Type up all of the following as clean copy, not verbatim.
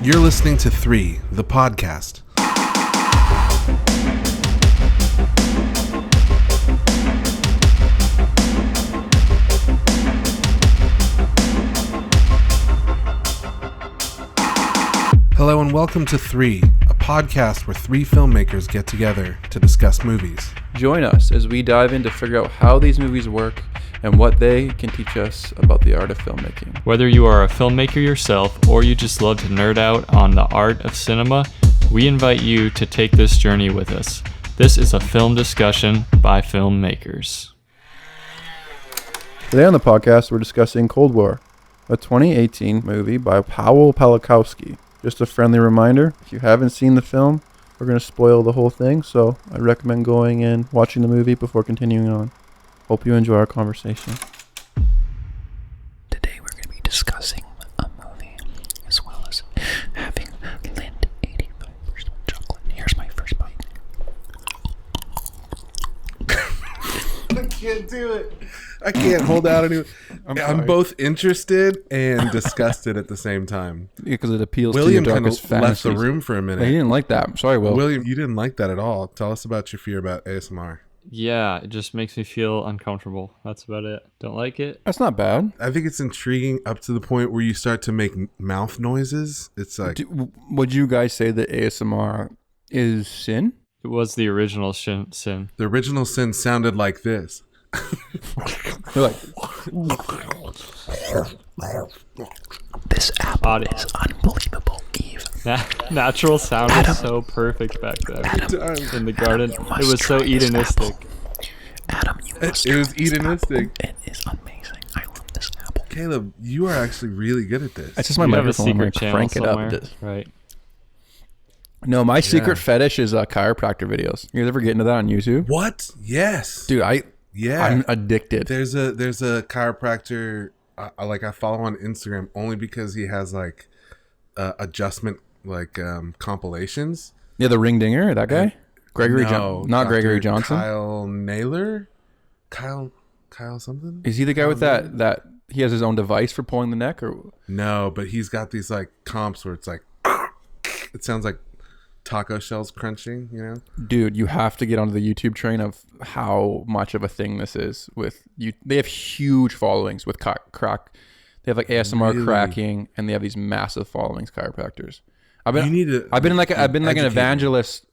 You're listening to 3, the podcast. Hello and welcome to 3, a podcast where 3 filmmakers get together to discuss movies. Join us as we dive in to figure out how these movies work and what they can teach us about the art of filmmaking. Whether you are a filmmaker yourself or you just love to nerd out on the art of cinema, we invite you to take this journey with us. This is a film discussion by filmmakers. Today on the podcast, we're discussing Cold War, a 2018 movie by Pawel Pawlikowski. Just a friendly reminder, if you haven't seen the film, we're going to spoil the whole thing, so I recommend going and watching the movie before continuing on. Hope you enjoy our conversation. Today we're going to be discussing a movie, as well as having Lind 85% chocolate. Here's my first bite. I can't do it. I can't hold out any. I'm both interested and disgusted at the same time. Because it appeals William to your kind of darkest fantasies. left the room for a minute. He didn't like that. I'm sorry, Will. William, you didn't like that at all. Tell us about your fear about ASMR. Yeah, it just makes me feel uncomfortable. That's about it. Don't like it. That's not bad. I think it's intriguing up to the point where you start to make mouth noises. It's like... Would you guys say that ASMR is sin? It was the original sin. The original sin sounded like this. They're like, This apple Audio. is unbelievable, Eve. Natural sound Adam. was so perfect back then Adam, in the garden. you It must was so try this hedonistic. apple. Adam, you must It was try this hedonistic. apple. It is amazing. I love this apple. Caleb, you are actually really good at this. that's just my You have a microphone. I'm secret gonna channel crank it somewhere, up. Just- right? No, my secret fetish is chiropractor videos. You guys ever get into that on YouTube? What? Yes. Dude, Yeah. I'm addicted. There's a chiropractor I follow on Instagram only because he has like adjustment compilations. Yeah, the ring dinger, that guy? Gregory No, not Dr. Gregory Johnson. Kyle Naylor? Kyle something? Is he the guy with that he has his own device for pulling the neck, or No, but he's got these like comps where it's like it sounds like taco shells crunching, you know? dude, you have to get onto the YouTube train of how much of a thing this is with you. They have huge followings with crack. They have like ASMR Really? cracking, and they have these massive followings, chiropractors. I've been an educate evangelist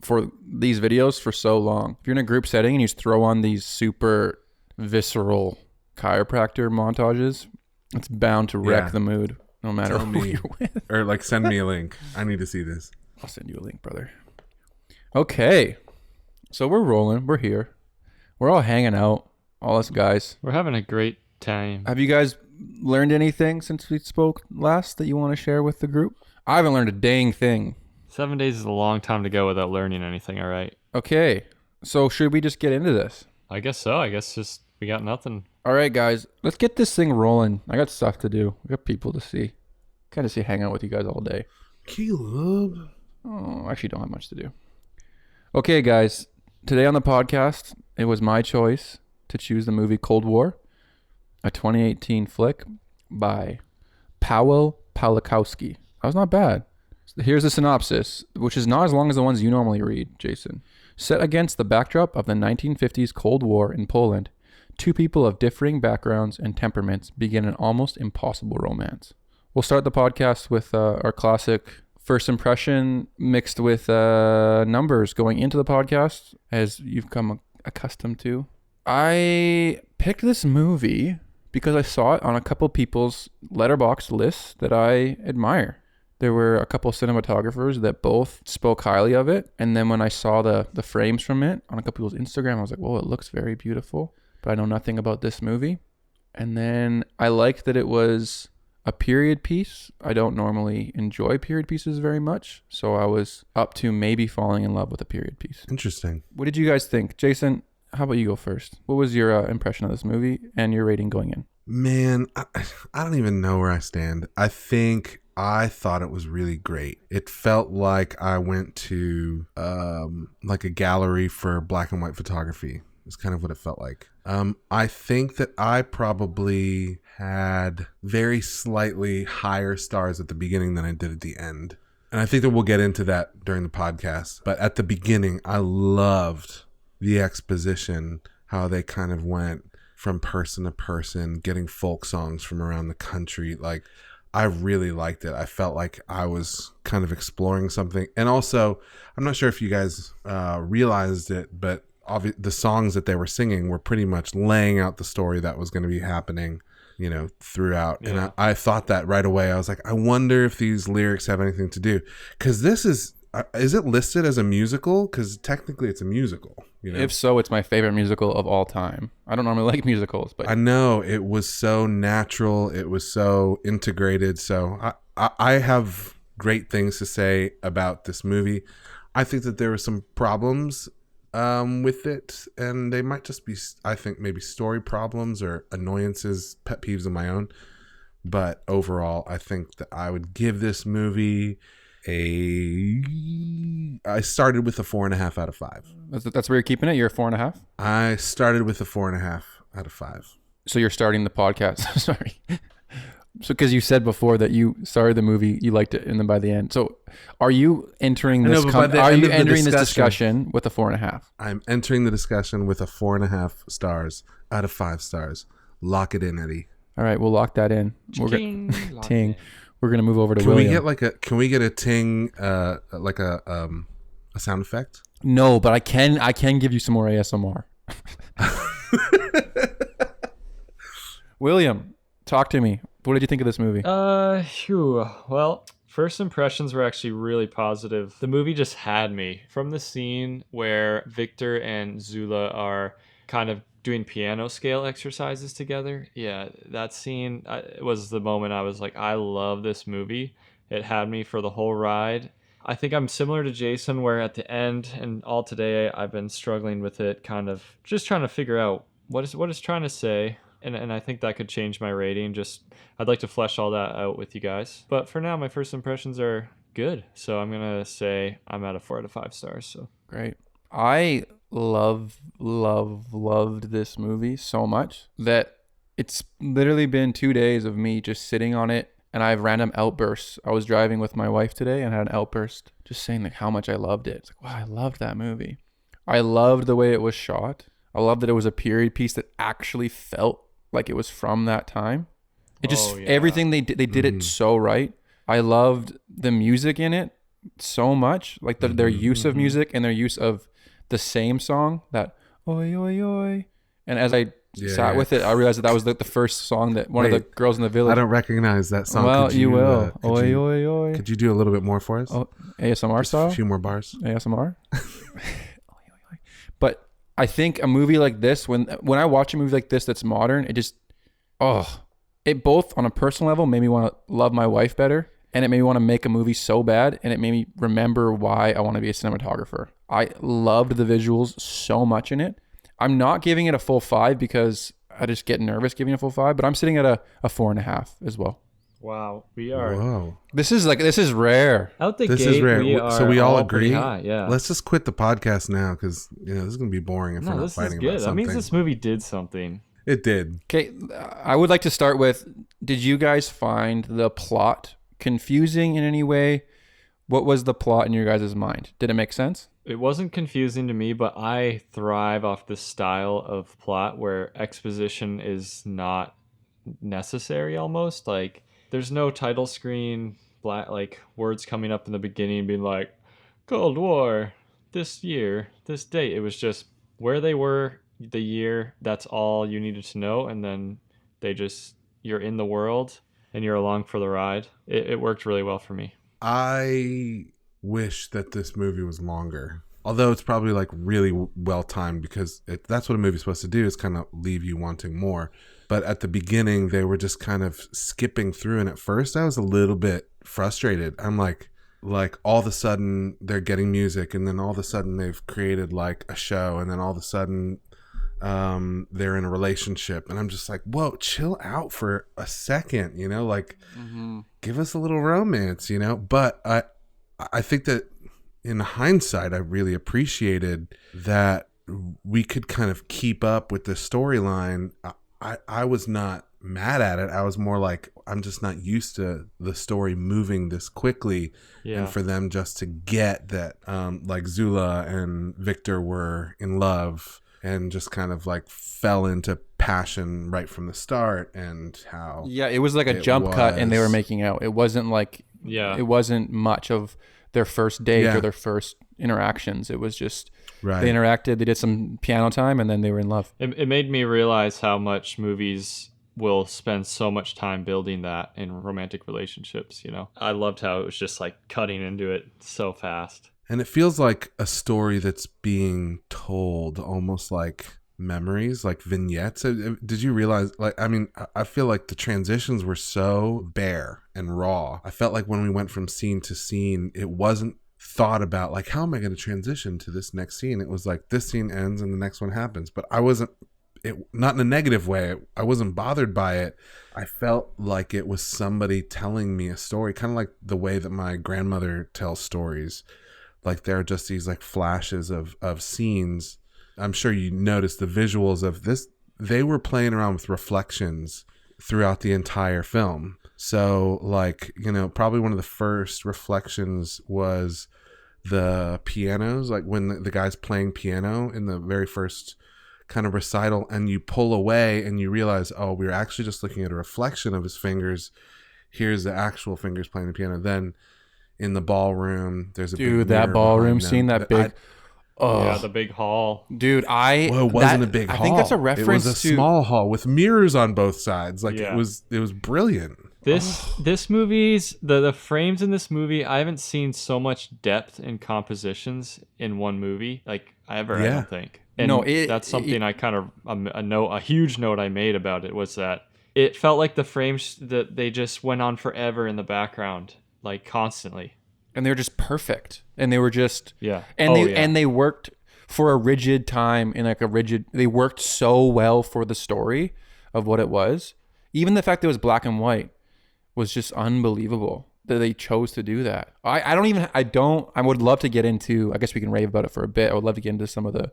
for these videos for so long. If you're in a group setting and you just throw on these super visceral chiropractor montages, it's bound to wreck Yeah. the mood, no matter Tell who me. you're with. Or like send me a link. I need to see this. I'll send you a link, brother. Okay, so we're rolling. We're here. We're all hanging out, all us guys. We're having a great time. Have you guys learned anything since we spoke last that you want to share with the group? I haven't learned a dang thing. 7 days is a long time to go without learning anything, all right? Okay, so should we just get into this? I guess so. I guess just we got nothing. All right, guys, let's get this thing rolling. I got stuff to do. I got people to see. Kind of see hang out with you guys all day. Caleb. Oh, I actually don't have much to do. Okay, guys, today on the podcast, it was my choice to choose the movie Cold War, a 2018 flick by Pawel Pawlikowski. That was not bad. Here's the synopsis, which is not as long as the ones you normally read, Jason. Set against the backdrop of the 1950s Cold War in Poland, two people of differing backgrounds and temperaments begin an almost impossible romance. We'll start the podcast with our classic first impression mixed with numbers going into the podcast, as you've come accustomed to. I picked this movie because I saw it on a couple people's letterboxd lists that I admire. There were a couple cinematographers that both spoke highly of it. And then when I saw the frames from it on a couple people's Instagram, I was like, whoa, it looks very beautiful. But I know nothing about this movie. And then I liked that it was a period piece. I don't normally enjoy period pieces very much. So I was up to maybe falling in love with a period piece. Interesting. What did you guys think? Jason, how about you go first? What was your impression of this movie and your rating going in? Man, I don't even know where I stand. I think I thought it was really great. It felt like I went to like a gallery for black and white photography. Is kind of what it felt like. I think that I probably had very slightly higher stars at the beginning than I did at the end. And I think that we'll get into that during the podcast. But at the beginning, I loved the exposition, how they kind of went from person to person, getting folk songs from around the country. Like, I really liked it. I felt like I was kind of exploring something. And also, I'm not sure if you guys realized it, but the songs that they were singing were pretty much laying out the story that was going to be happening, you know, throughout. Yeah. And I thought that right away. I was like, I wonder if these lyrics have anything to do. Because this is it listed as a musical? Because technically it's a musical. You know? If so, it's my favorite musical of all time. I don't normally like musicals, but I know it was so natural. It was so integrated. So I have great things to say about this movie. I think that there were some problems with it, and they might just be, I think, maybe story problems or annoyances, pet peeves of my own. But overall, I think that I would give this movie I started with a 4.5 out of 5. That's where you're keeping it? You're a 4.5? I started with a 4.5 out of 5. So you're starting the podcast. Sorry. So because you said before that you started the movie, you liked it, and then by the end. So are you entering this this discussion with a 4.5? I'm entering the discussion with a 4.5 stars out of 5 stars. Lock it in, Eddie. All right, we'll lock that in. Ting. We're gonna move over to William. Can we get a ting, like a sound effect? No, but I can give you some more ASMR. William, talk to me. What did you think of this movie? Well, first impressions were actually really positive. The movie just had me. From the scene where Victor and Zula are kind of doing piano scale exercises together. Yeah, that scene was the moment I was like, I love this movie. It had me for the whole ride. I think I'm similar to Jason, where at the end and all today, I've been struggling with it, kind of just trying to figure out what it's trying to say. And I think that could change my rating. Just, I'd like to flesh all that out with you guys. But for now, my first impressions are good. So I'm going to say I'm at a 4 out of 5 stars. So great. I loved this movie so much that it's literally been 2 days of me just sitting on it, and I have random outbursts. I was driving with my wife today and had an outburst just saying like how much I loved it. It's like, wow, I loved that movie. I loved the way it was shot. I loved that it was a period piece that actually felt like it was from that time. It just everything they did it so right. I loved the music in it so much, like their use of music and their use of the same song, that oi oi oi. And as I sat with it, I realized that was the first song that one of the girls in the village. I don't recognize that song. Well, you will. Oi oi oi. Could you do a little bit more for us? Oh, ASMR just style. A few more bars. ASMR. But I think a movie like this, when I watch a movie like this that's modern, it just it both on a personal level made me want to love my wife better, and it made me want to make a movie so bad, and it made me remember why I want to be a cinematographer. I loved the visuals so much in it. I'm not giving it a full 5 because I just get nervous giving it a full 5, but I'm sitting at a 4.5 as well. Wow, we are. Whoa. This is rare. Out the this gate, is rare. So we all agree. High, yeah. Let's just quit the podcast now, because this is gonna be boring if we're not fighting about something. That means this movie did something. It did. Okay, I would like to start with, did you guys find the plot confusing in any way? What was the plot in your guys' mind? Did it make sense? It wasn't confusing to me, but I thrive off this style of plot where exposition is not necessary almost. Like, there's no title screen, like words coming up in the beginning being like, Cold War, this year, this date. It was just where they were, the year, that's all you needed to know, and then you're in the world and you're along for the ride. It worked really well for me. I wish that this movie was longer, although it's probably like really well timed, because that's what a movie's supposed to do, is kind of leave you wanting more. But at the beginning they were just kind of skipping through, and at first I was a little bit frustrated. I'm like all of a sudden they're getting music, and then all of a sudden they've created like a show, and then all of a sudden they're in a relationship, and I'm just like, whoa, chill out for a second, like give us a little romance, but I think that in hindsight I really appreciated that we could kind of keep up with the storyline, I was not mad at it. I was more like, I'm just not used to the story moving this quickly. Yeah. And for them just to get that, like Zula and Victor were in love and just kind of like fell into passion right from the start, and how it was like a jump cut and they were making out. It wasn't like, it wasn't much of their first date or their first interactions. It was just, they interacted, they did some piano time, and then they were in love. It made me realize how much movies will spend so much time building that in romantic relationships, you know. I loved how it was just like cutting into it so fast. And it feels like a story that's being told almost like memories, like vignettes. Did you realize, like, I mean, I feel like the transitions were so bare and raw. I felt like when we went from scene to scene, it wasn't thought about like, how am I going to transition to this next scene? It was like, this scene ends and the next one happens. But I wasn't, not in a negative way, I wasn't bothered by it. I felt like it was somebody telling me a story, kind of like the way that my grandmother tells stories. Like, there are just these like flashes of scenes. I'm sure you noticed the visuals of this. They were playing around with reflections throughout the entire film. So, like, you know, probably one of the first reflections was the pianos, like when the guy's playing piano in the very first kind of recital, and you pull away and you realize, oh, we were actually just looking at a reflection of his fingers. Here's the actual fingers playing the piano. Then in the ballroom, there's a big that ballroom them. scene, that big... Yeah, the big hall. Dude, well, it wasn't a big hall. I think that's a reference to... It was a small hall with mirrors on both sides. Like, it was brilliant. This movie's the frames in this movie, I haven't seen so much depth in compositions in one movie like I don't think. And that's something I kind of a huge note I made about it was that it felt like the frames that they just went on forever in the background, like constantly. And they were just perfect. And they were just and they worked for a rigid time in like they worked so well for the story of what it was. Even the fact that it was black and white was just unbelievable that they chose to do that. I would love to get into, I guess we can rave about it for a bit. I would love to get into some of the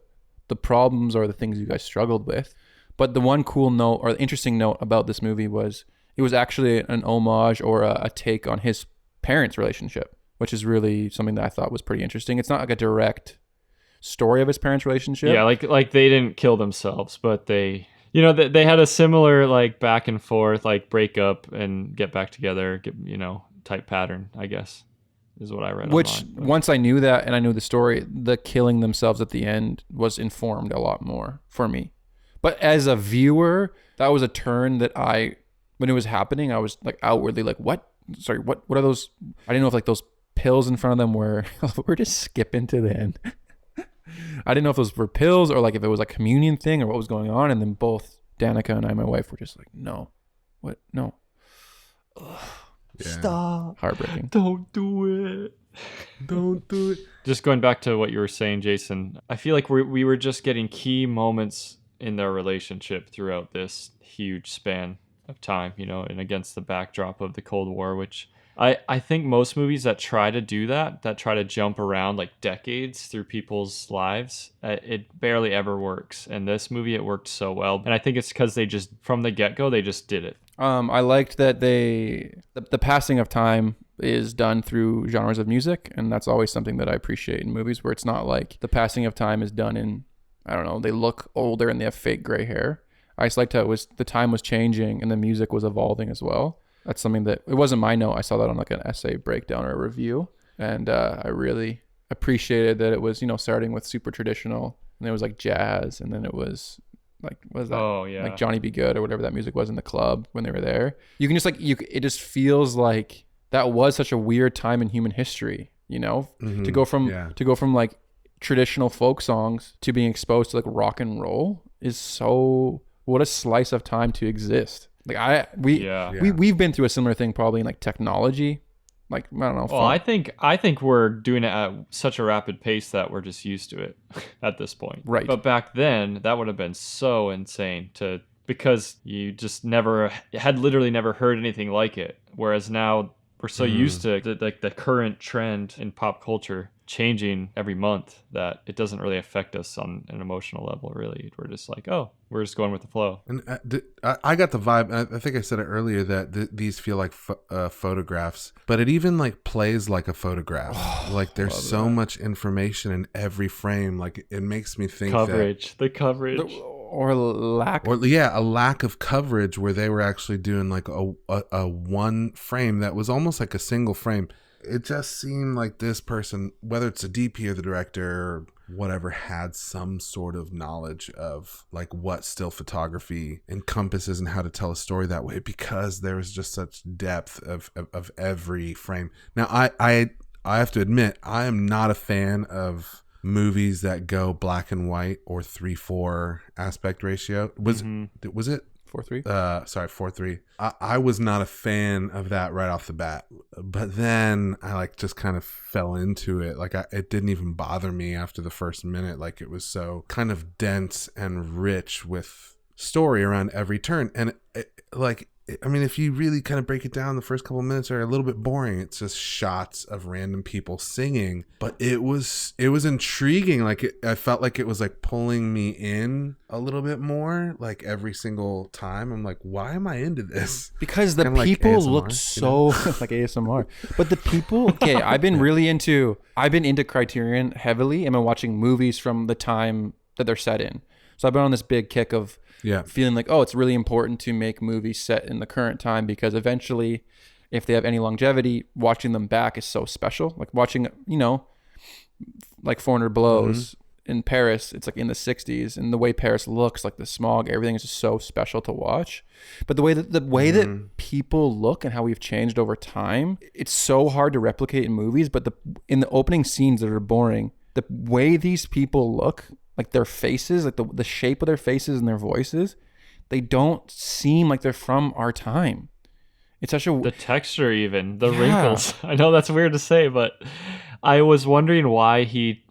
problems or the things you guys struggled with. But the one cool note or interesting note about this movie was it was actually an homage or a take on his parents' relationship, which is really something that I thought was pretty interesting. It's not like a direct story of his parents' relationship. Yeah, like they didn't kill themselves, but they... You know, they had a similar, like, back and forth, like, break up and get back together, type pattern, I guess, is what I read Which, online. Once I knew that and I knew the story, the killing themselves at the end was informed a lot more for me. But as a viewer, that was a turn that when it was happening, I was, like, outwardly like, what? Sorry, what are those? I didn't know if, like, those pills in front of them were... we're just skipping to the end. I didn't know if those were pills or like if it was a communion thing or what was going on. And then both Danica and my wife, were just like, no, what? No. Stop. Heartbreaking. Don't do it. Don't do it. Just going back to what you were saying, Jason, I feel like we were just getting key moments in their relationship throughout this huge span of time, and against the backdrop of the Cold War, which I think most movies that try to do that try to jump around like decades through people's lives, it barely ever works. And this movie, it worked so well. And I think it's because they just, from the get-go, they just did it. I liked that the passing of time is done through genres of music. And that's always something that I appreciate in movies, where it's not like the passing of time is done in, I don't know, they look older and they have fake gray hair. I just liked how the time was changing and the music was evolving as well. That's something that, it wasn't my note. I saw that on like an essay breakdown or a review. And I really appreciated that it was, starting with super traditional, and it was like jazz. And then it was like, what is that? Oh, yeah. Like Johnny B. Good or whatever that music was in the club when they were there. You can just it just feels like that was such a weird time in human history, Mm-hmm. to go from like traditional folk songs to being exposed to like rock and roll is what a slice of time to exist. Like we've been through a similar thing probably in like technology. Like, I don't know. Well, I think we're doing it at such a rapid pace that we're just used to it at this point. Right. But back then, that would have been so insane because you just had literally never heard anything like it. Whereas now we're so used to the current trend in pop culture changing every month that it doesn't really affect us on an emotional level. Really, we're just like, oh, we're just going with the flow. And I got the vibe. I think I said it earlier that these feel like photographs, but it even like plays like a photograph. Like there's so much information in every frame. Like it makes me think The coverage. Or lack. Or a lack of coverage where they were actually doing like a one frame that was almost like a single frame. It just seemed like this person, whether it's a DP or the director or whatever, had some sort of knowledge of like what still photography encompasses and how to tell a story that way, because there was just such depth of every frame. Now, I have to admit, I am not a fan of movies that go black and white or 3:4 aspect ratio. Was it 4:3? 4:3. I was not a fan of that right off the bat, but then I like just kind of fell into it. Like it didn't even bother me after the first minute. Like it was so kind of dense and rich with story around every turn. And I mean, if you really kind of break it down, the first couple of minutes are a little bit boring. It's just shots of random people singing, but it was intriguing. Like I felt like it was like pulling me in a little bit more. Like every single time, I'm like, why am I into this? Because the Kinda people like ASMR, looked so like ASMR. But the people, okay, I've been into Criterion heavily. I've been watching movies from the time that they're set in. So I've been on this big kick of feeling like, oh, it's really important to make movies set in the current time, because eventually, if they have any longevity, watching them back is so special. Like watching, like 400 Blows in Paris, it's like in the 60s, and the way Paris looks, like the smog, everything is just so special to watch. But the way that people look and how we've changed over time, it's so hard to replicate in movies. But in the opening scenes that are boring, the way these people look, like their faces, like the shape of their faces and their voices, they don't seem like they're from our time. It's such the texture, even the wrinkles. I know that's weird to say, but I was wondering why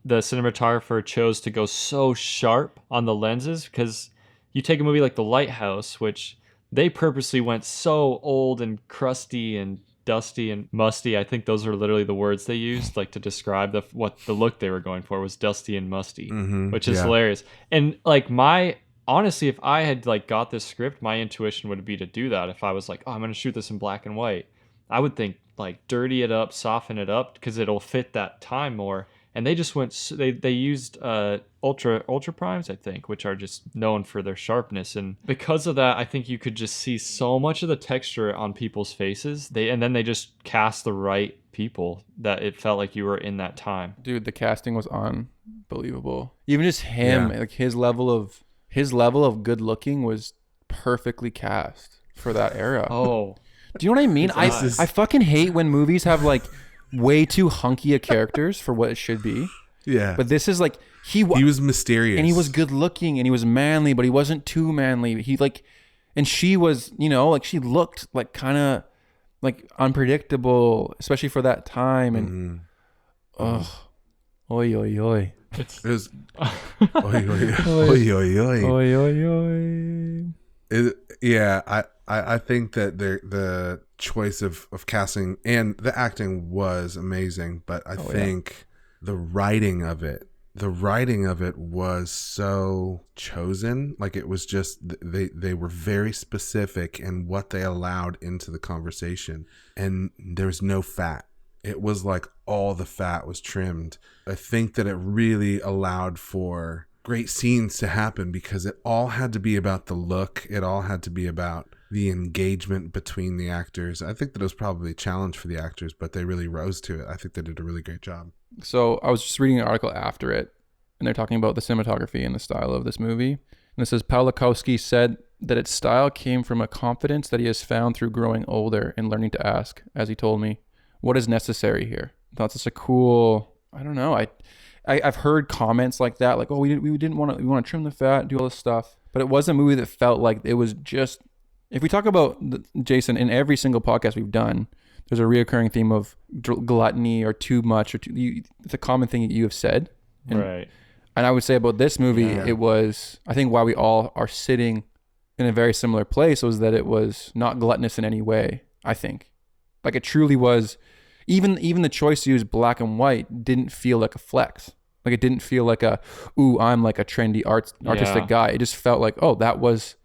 the cinematographer chose to go so sharp on the lenses, because you take a movie like The Lighthouse, which they purposely went so old and crusty and dusty and musty. I think those are literally the words they used, like to describe what the look they were going for was dusty and musty, which is hilarious. And like honestly, if I had like got this script, my intuition would be to do that. If I was like, oh, I'm going to shoot this in black and white, I would think like dirty it up, soften it up, because it'll fit that time more. And they just they used ultra primes, I think, which are just known for their sharpness. And because of that, I think you could just see so much of the texture on people's faces. And then they just cast the right people that it felt like you were in that time. Dude, the casting was unbelievable. Even just him, like his level of good looking was perfectly cast for that era. Oh, do you know what I mean? I fucking hate when movies have like way too hunky of characters for what it should be. Yeah. But this is like he was mysterious, and he was good looking, and he was manly, but he wasn't too manly. He like, and she was, like she looked like kind of like unpredictable, especially for that time. And oi oi oi. It was oi oi oi. I think that the choice of casting and the acting was amazing, but I think the writing of it was so chosen. Like it was just, they were very specific in what they allowed into the conversation, and there was no fat. It was like all the fat was trimmed. I think that it really allowed for great scenes to happen, because it all had to be about the look. It all had to be about the engagement between the actors. I think that it was probably a challenge for the actors, but they really rose to it. I think they did a really great job. So I was just reading an article after it, and they're talking about the cinematography and the style of this movie. And it says Pawlikowski said that its style came from a confidence that he has found through growing older and learning to ask, as he told me, what is necessary here? I thought that's a cool, I don't know. I've heard comments like that, like, oh, we want to trim the fat, do all this stuff. But it was a movie that felt like it was just, if we talk about Jason, in every single podcast we've done, there's a reoccurring theme of gluttony or too much, it's a common thing that you have said. Right. And I would say about this movie, it was, I think why we all are sitting in a very similar place was that it was not gluttonous in any way, I think. Like it truly was, Even the choice to use black and white didn't feel like a flex. Like, it didn't feel like I'm like a trendy artistic guy. It just felt like, oh, that was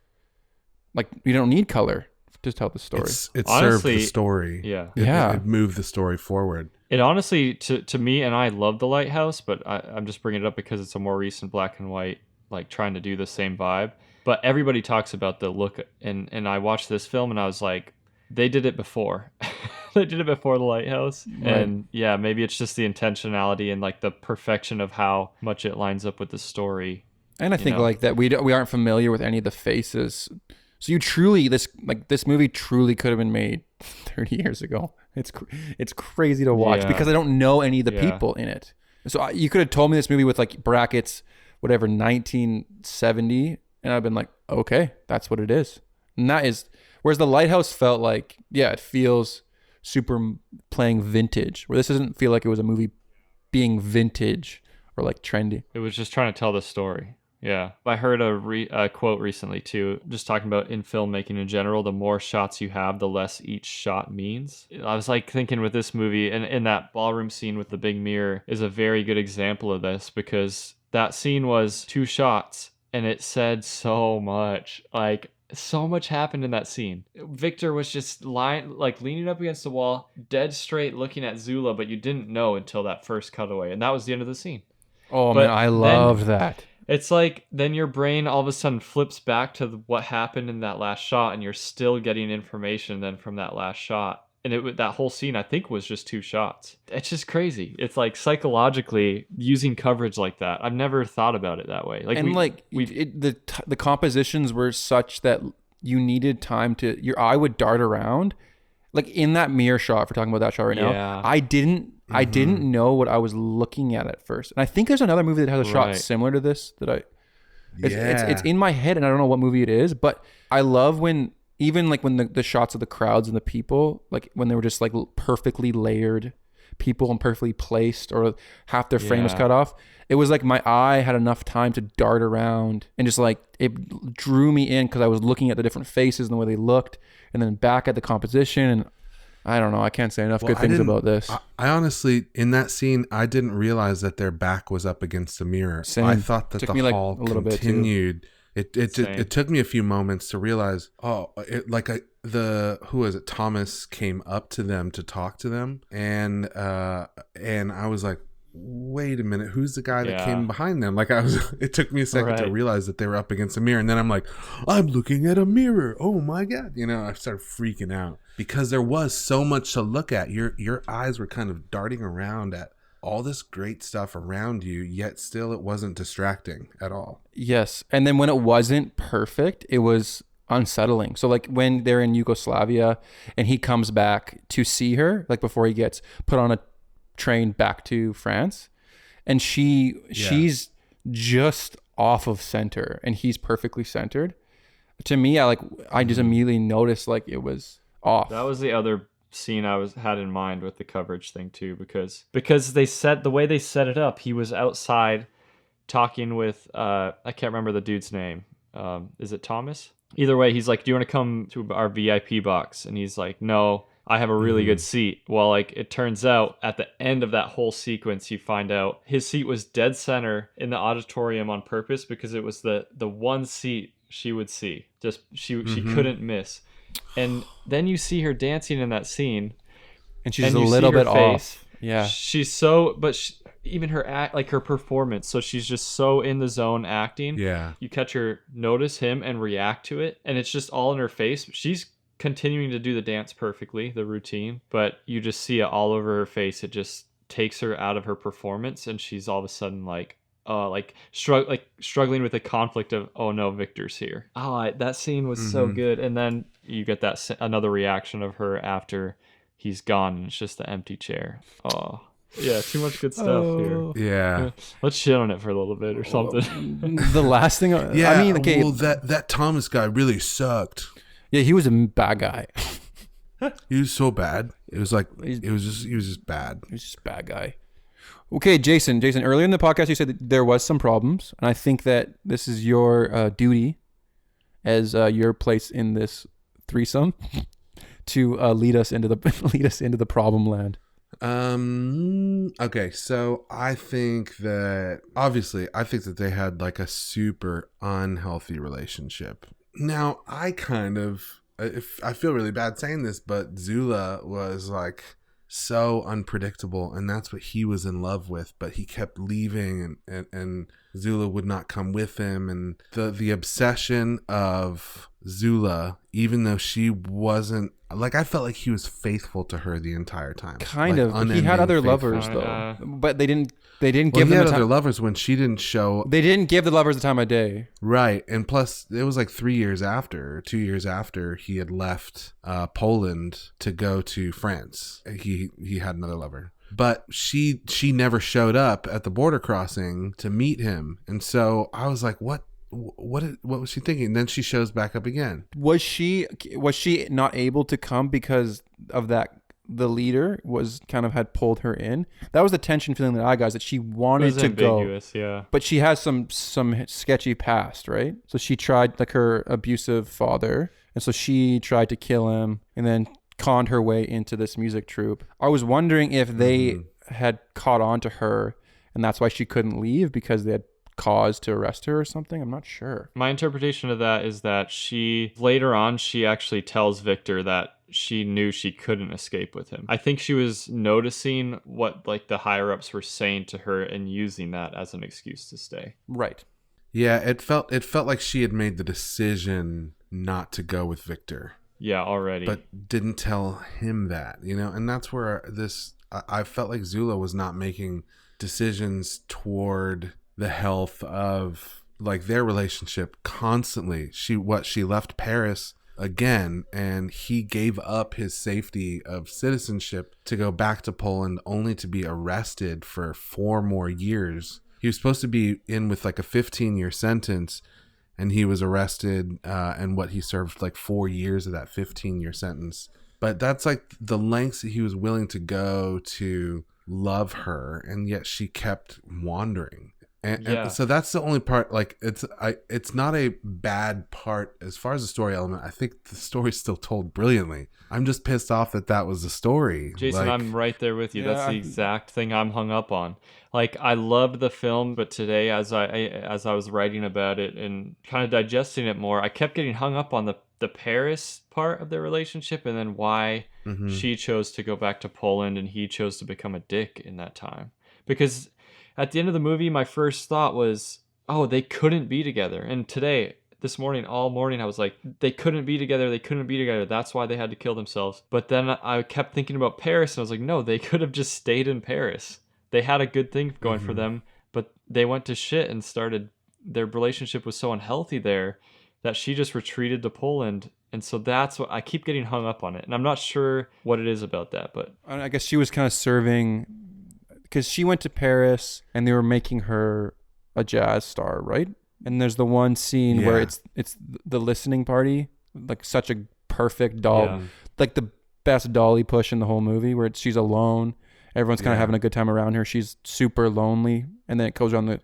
like, you don't need color to tell the story. It Honestly, served the story. Yeah. It moved the story forward. It honestly, to me, and I love The Lighthouse, but I'm just bringing it up because it's a more recent black and white, like trying to do the same vibe. But everybody talks about the look, and I watched this film and I was like, they did it before. They did it before The Lighthouse. Right. And yeah, maybe it's just the intentionality and like the perfection of how much it lines up with the story. And I think like that we aren't familiar with any of the faces. So you truly, this movie truly could have been made 30 years ago. It's crazy to watch because I don't know any of the people in it. So you could have told me this movie with like brackets, whatever, 1970, and I've been like, okay, that's what it is. And that is, whereas The Lighthouse felt like, yeah, it feels super playing vintage, where this doesn't feel like it was a movie being vintage or like trendy. It was just trying to tell the story. Yeah. I heard a quote recently too, just talking about in filmmaking in general, the more shots you have, the less each shot means. I was like thinking with this movie, and in that ballroom scene with the big mirror is a very good example of this, because that scene was 2 shots and it said so much. Like, so much happened in that scene. Victor was just leaning up against the wall, dead straight looking at Zula, but you didn't know until that first cutaway, and that was the end of the scene. Oh But man, I loved that. It's like then your brain all of a sudden flips back to what happened in that last shot, and you're still getting information then from that last shot. And that whole scene, I think, was just 2 shots. It's just crazy. It's like psychologically using coverage like that. I've never thought about it that way. Like, and the compositions were such that you needed time to, your eye would dart around. Like in that mirror shot, if we're talking about that shot right now, I didn't know what I was looking at first. And I think there's another movie that has a shot similar to this it's in my head, and I don't know what movie it is, but I love when the shots of the crowds and the people, like when they were just like perfectly layered people and perfectly placed, or half their frame was cut off. It was like my eye had enough time to dart around, and just like it drew me in because I was looking at the different faces and the way they looked, and then back at the composition. And I don't know, I can't say enough good things about this. I honestly, in that scene, I didn't realize that their back was up against the mirror. Same. I thought that the hall continued. It took me a few moments to realize, who was it? Thomas came up to them to talk to them, and I was like, wait a minute, who's the guy that came behind them? Like, it took me a second to realize that they were up against a mirror, and then I'm like, I'm looking at a mirror. Oh my God. I started freaking out because there was so much to look at. Your eyes were kind of darting around at all this great stuff around you, yet still it wasn't distracting at all. Yes. And then when it wasn't perfect, it was unsettling. So like when they're in Yugoslavia and he comes back to see her, like before he gets put on a train back to France, and she's just off of center and he's perfectly centered. To me, I just immediately noticed like it was off. That was the other scene I had in mind with the coverage thing too, because the way they set it up, he was outside talking with I can't remember the dude's name. Is it Thomas? Either way, he's like, do you want to come to our VIP box? And he's like, no, I have a really good seat. Well, like, it turns out at the end of that whole sequence, you find out his seat was dead center in the auditorium on purpose, because it was the one seat she would see. Just she couldn't miss. And then you see her dancing in that scene, and she's a little bit off. Yeah, she's so, but even her act, like her performance, so she's just so in the zone acting. Yeah, you catch her notice him and react to it, and it's just all in her face. She's continuing to do the dance perfectly, the routine, but you just see it all over her face. It just takes her out of her performance, and she's all of a sudden struggling with the conflict of, oh no, Victor's here. That scene was so good. And then you get another reaction of her after he's gone, and it's just the empty chair. Oh yeah, too much good stuff here. Yeah, let's shit on it for a little bit or something. The last thing, I mean, okay, well, that Thomas guy really sucked. Yeah, he was a bad guy. He was so bad. It was like he was just bad. He was just a bad guy. Okay, Jason, earlier in the podcast, you said that there was some problems, and I think that this is your duty as your place in this threesome to lead us into the problem land. Okay, so I think that obviously I think that they had like a super unhealthy relationship. Now, I feel really bad saying this, but Zula was like so unpredictable, and that's what he was in love with, but he kept leaving, and Zula would not come with him, and the obsession of Zula, even though she wasn't, like, I felt like he was faithful to her the entire time. Kind Like, of. He had unending other faithful. lovers though, but they didn't Well, give he them had the other time. lovers when she didn't show. They didn't give the lovers the time of day. Right, and plus it was like 3 years after, 2 years after he had left Poland to go to France. He had another lover, but she never showed up at the border crossing to meet him, and so I was like, what was she thinking? And then she shows back up again. Was she not able to come because of that? The leader was kind of had pulled her in. That was the tension feeling that I got, is that she It wanted was to go, ambiguous, yeah. but she has some sketchy past, right? So she tried, like, her abusive father, and so she tried to kill him, and then conned her way into this music troupe. I was wondering if they had caught on to her, and that's why she couldn't leave, because they had cause to arrest her or something. I'm not sure. My interpretation of that is that later on she actually tells Victor that she knew she couldn't escape with him. I think she was noticing what like the higher ups were saying to her and using that as an excuse to stay. Right. Yeah, it felt like she had made the decision not to go with Victor. Yeah, already. But didn't tell him that, and that's where I felt like Zula was not making decisions toward the health of like their relationship constantly. She left Paris again, and he gave up his safety of citizenship to go back to Poland, only to be arrested for 4 more years. He was supposed to be in with like a 15-year sentence, and he was arrested, and he served like 4 years of that 15-year sentence. But that's like the lengths that he was willing to go to love her, and yet she kept wandering. And so that's the only part. Like, it's not a bad part as far as the story element. I think the story's still told brilliantly. I'm just pissed off that was the story. Jason, I'm right there with you. Yeah. That's the exact thing I'm hung up on. Like, I loved the film, but today, as I was writing about it and kind of digesting it more, I kept getting hung up on the Paris part of their relationship, and then why she chose to go back to Poland and he chose to become a dick in that time. Because at the end of the movie, my first thought was, oh, they couldn't be together. And this morning, all morning, I was like, they couldn't be together. They couldn't be together. That's why they had to kill themselves. But then I kept thinking about Paris, and I was like, no, they could have just stayed in Paris. They had a good thing going for them, but they went to shit and their relationship was so unhealthy there that she just retreated to Poland. And so that's what I keep getting hung up on it. And I'm not sure what it is about that, but I guess she was kind of serving, because she went to Paris and they were making her a jazz star, right? And there's the one scene where it's the listening party, like such a perfect doll, like the best dolly push in the whole movie, where she's alone. Everyone's kind of having a good time around her. She's super lonely. And then it goes on,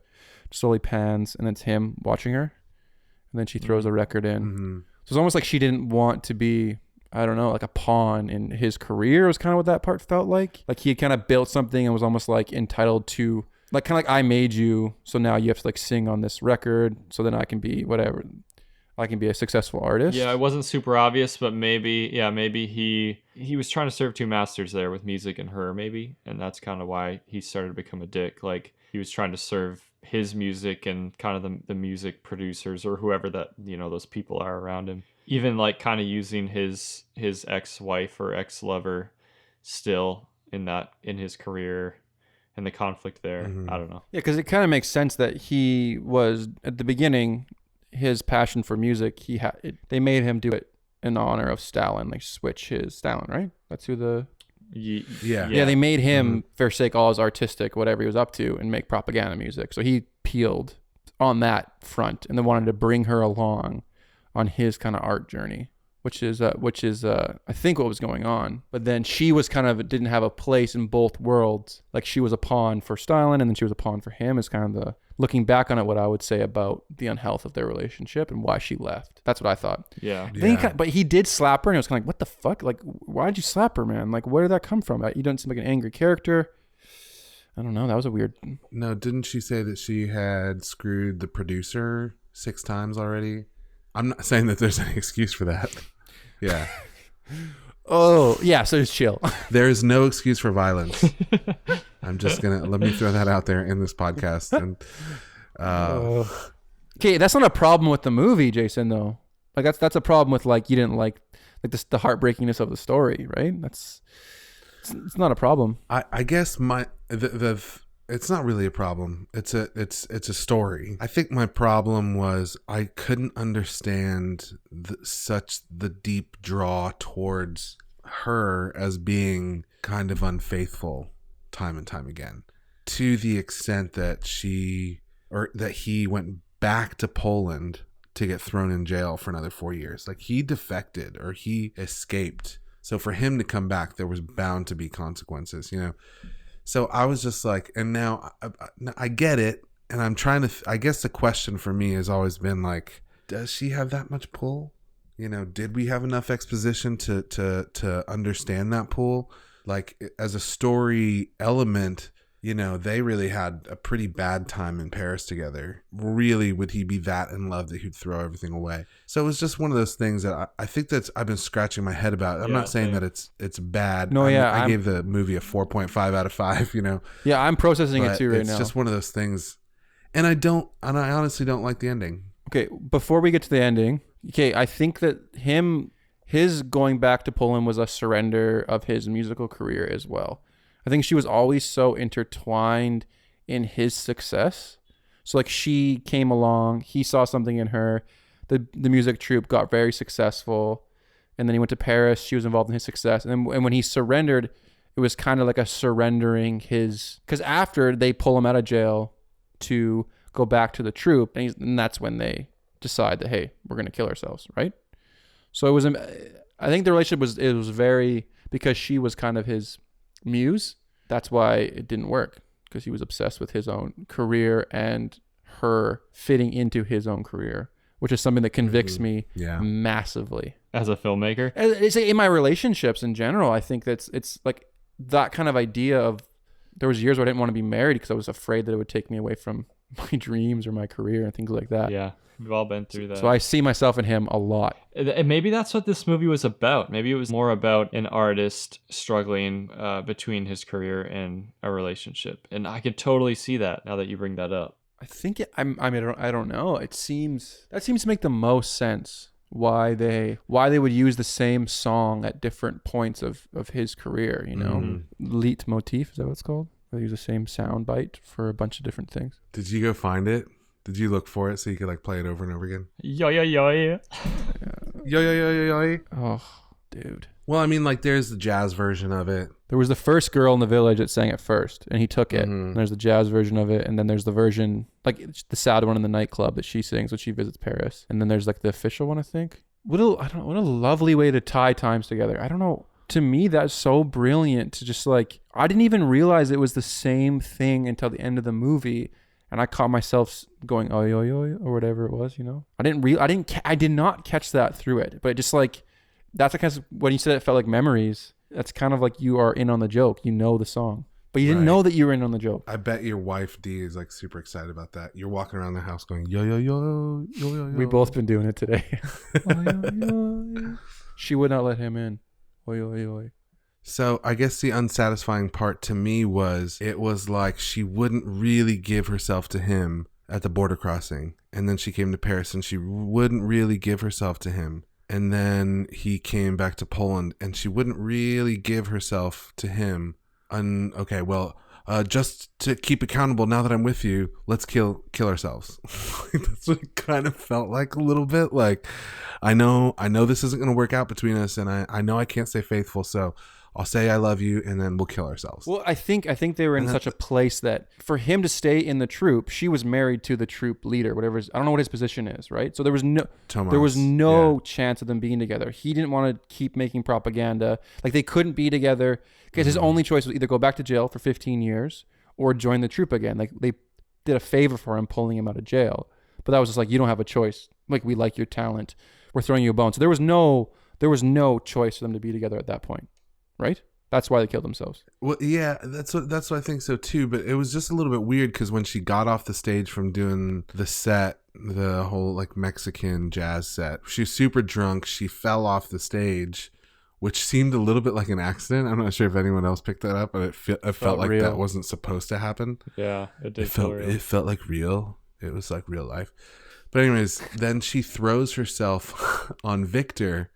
slowly pans, and it's him watching her. And then she throws a record in. So it's almost like she didn't want to be, I don't know, like a pawn in his career was kind of what that part felt like. Like he had kind of built something and was almost like entitled to, like, kind of like, I made you, so now you have to like sing on this record, so then I can be whatever. I can be a successful artist. yeah, it wasn't super obvious, but maybe he was trying to serve two masters there with music and her, maybe. And that's kind of why he started to become a dick. Like, he was trying to serve his music and kind of the music producers or whoever that, those people are around him. Even like kind of using his ex-wife or ex-lover still in his career and the conflict there. I don't know. Yeah, because it kind of makes sense that he was, at the beginning, his passion for music, they made him do it in honor of Stalin, like switch his Stalin, right? That's who the... Yeah, they made him forsake all his artistic, whatever he was up to, and make propaganda music. So he peeled on that front and then wanted to bring her along on his kind of art journey. which is I think what was going on. But then she was kind of didn't have a place in both worlds. Like she was a pawn for Stalin, and then she was a pawn for him. Is kind of the looking back on it, what I would say about the unhealth of their relationship and why she left. That's what I thought. Yeah. But he did slap her, and I was kind of like, what the fuck? Like, why did you slap her, man? Like, where did that come from? You don't seem like an angry character. I don't know. That was a weird. No, didn't she say that she had screwed the producer 6 times already? I'm not saying that there's any excuse for that. Yeah. Oh, yeah. So just chill. There is no excuse for violence. I'm just going to let me throw that out there in this podcast. And okay, that's not a problem with the movie, Jason, though. Like that's a problem with like you didn't like this, the heartbreakiness of the story, right? It's not a problem. I guess it's not really a problem. It's a story. I think my problem was I couldn't understand the deep draw towards her as being kind of unfaithful time and time again, to the extent that he went back to Poland to get thrown in jail for another 4 years. Like he defected or he escaped. So for him to come back, there was bound to be consequences, you know? So I was just like, and now I get it. And I'm trying to, I guess the question for me has always been like, does she have that much pull? You know, did we have enough exposition to understand that pull? Like as a story element, you know, they really had a pretty bad time in Paris together. Really, would he be that in love that he'd throw everything away? So it was just one of those things that I think I've been scratching my head about. I'm not saying that it's bad. No, I gave the movie a 4.5 out of 5, you know. Yeah, I'm processing it too right now. It's just one of those things. And I honestly don't like the ending. Okay, before we get to the ending, okay, I think that his going back to Poland was a surrender of his musical career as well. I think she was always so intertwined in his success. So like she came along, he saw something in her, the music troupe got very successful, and then he went to Paris, she was involved in his success. And when he surrendered, it was kind of like a surrendering because after they pull him out of jail to go back to the troupe, and that's when they decide that, hey, we're going to kill ourselves, right? So it was, I think the relationship was very, because she was kind of his muse, that's why it didn't work, because he was obsessed with his own career and her fitting into his own career, which is something that convicts me massively as a filmmaker. It's in my relationships in general. I think it's like that kind of idea of, there was years where I didn't want to be married because I was afraid that it would take me away from my dreams or my career and things like that. Yeah, we've all been through that. So I see myself in him a lot. And maybe that's what this movie was about. Maybe it was more about an artist struggling between his career and a relationship. And I could totally see that now that you bring that up. I think I don't know. That seems to make the most sense. Why they would use the same song at different points of his career, you know? Leitmotif, is that what it's called? They use the same sound bite for a bunch of different things. Did you go find it? Did you look for it so you could like play it over and over again? Yo. Yo. Oh, dude. Well, I mean, like there's the jazz version of it. There was the first girl in the village that sang it first, and he took it. And there's the jazz version of it, and then there's the version, like the sad one in the nightclub that she sings when she visits Paris. And then there's like the official one, I think. What a lovely way to tie times together. I don't know. To me, that's so brilliant to just like, I didn't even realize it was the same thing until the end of the movie. And I caught myself going, oh, yo, or whatever it was, you know? I did not catch that through it, but just like, that's like, when you said it felt like memories, that's kind of like you are in on the joke. You know the song, but you didn't know that you were in on the joke. I bet your wife D is like super excited about that. You're walking around the house going, yo. We've both been doing it today. Yo. She would not let him in. Yo. So I guess the unsatisfying part to me was, it was like she wouldn't really give herself to him at the border crossing. And then she came to Paris and she wouldn't really give herself to him. And then he came back to Poland and she wouldn't really give herself to him. Just to keep accountable, now that I'm with you, let's kill ourselves. That's what it kind of felt like a little bit. Like, I know this isn't going to work out between us, and I know I can't stay faithful, so I'll say I love you, and then we'll kill ourselves. Well, I think they were in such a place that for him to stay in the troop, she was married to the troop leader, whatever. I don't know what his position is, right? So there was no chance of them being together. He didn't want to keep making propaganda. Like they couldn't be together because his only choice was either go back to jail for 15 years or join the troop again. Like they did a favor for him, pulling him out of jail. But that was just like, you don't have a choice. Like, we like your talent. We're throwing you a bone. So there was no choice for them to be together at that point. Right? That's why they killed themselves. Well, yeah, that's what I think so too. But it was just a little bit weird because when she got off the stage from doing the set, the whole like Mexican jazz set, she was super drunk. She fell off the stage, which seemed a little bit like an accident. I'm not sure if anyone else picked that up, but it felt like real. That wasn't supposed to happen. Yeah, it did. It felt like real. It was like real life. But anyways, then she throws herself on Victor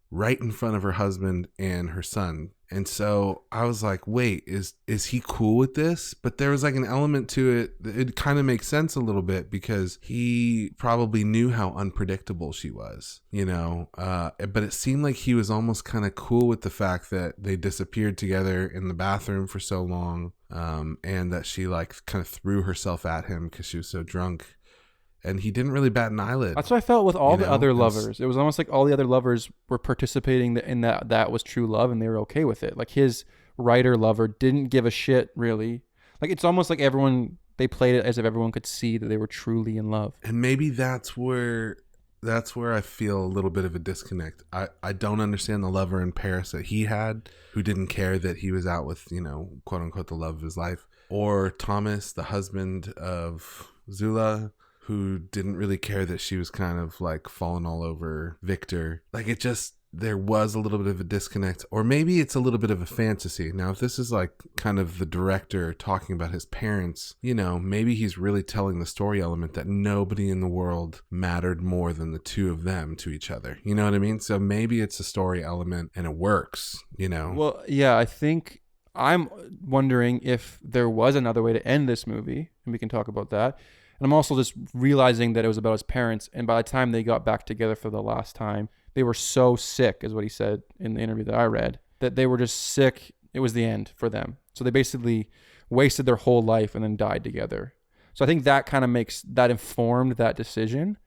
right in front of her husband and her son. And so I was like, wait, is he cool with this? But there was like an element to it. It kind of makes sense a little bit because he probably knew how unpredictable she was, you know? But it seemed like he was almost kind of cool with the fact that they disappeared together in the bathroom for so long. And that she like kind of threw herself at him because she was so drunk. And he didn't really bat an eyelid. That's what I felt with all the other lovers. It was almost like all the other lovers were participating in that was true love, and they were okay with it. Like his writer lover didn't give a shit, really. Like it's almost like they played it as if everyone could see that they were truly in love. And maybe that's where I feel a little bit of a disconnect. I don't understand the lover in Paris that he had, who didn't care that he was out with, you know, quote unquote, the love of his life. Or Thomas, the husband of Zula, who didn't really care that she was kind of like falling all over Victor. Like there was a little bit of a disconnect, or maybe it's a little bit of a fantasy. Now, if this is like kind of the director talking about his parents, you know, maybe he's really telling the story element that nobody in the world mattered more than the two of them to each other. You know what I mean? So maybe it's a story element and it works, you know? Well, yeah, I think I'm wondering if there was another way to end this movie, and we can talk about that. And I'm also just realizing that it was about his parents. And by the time they got back together for the last time, they were so sick, is what he said in the interview that I read, that they were just sick. It was the end for them. So they basically wasted their whole life and then died together. So I think that kind of informed that decision.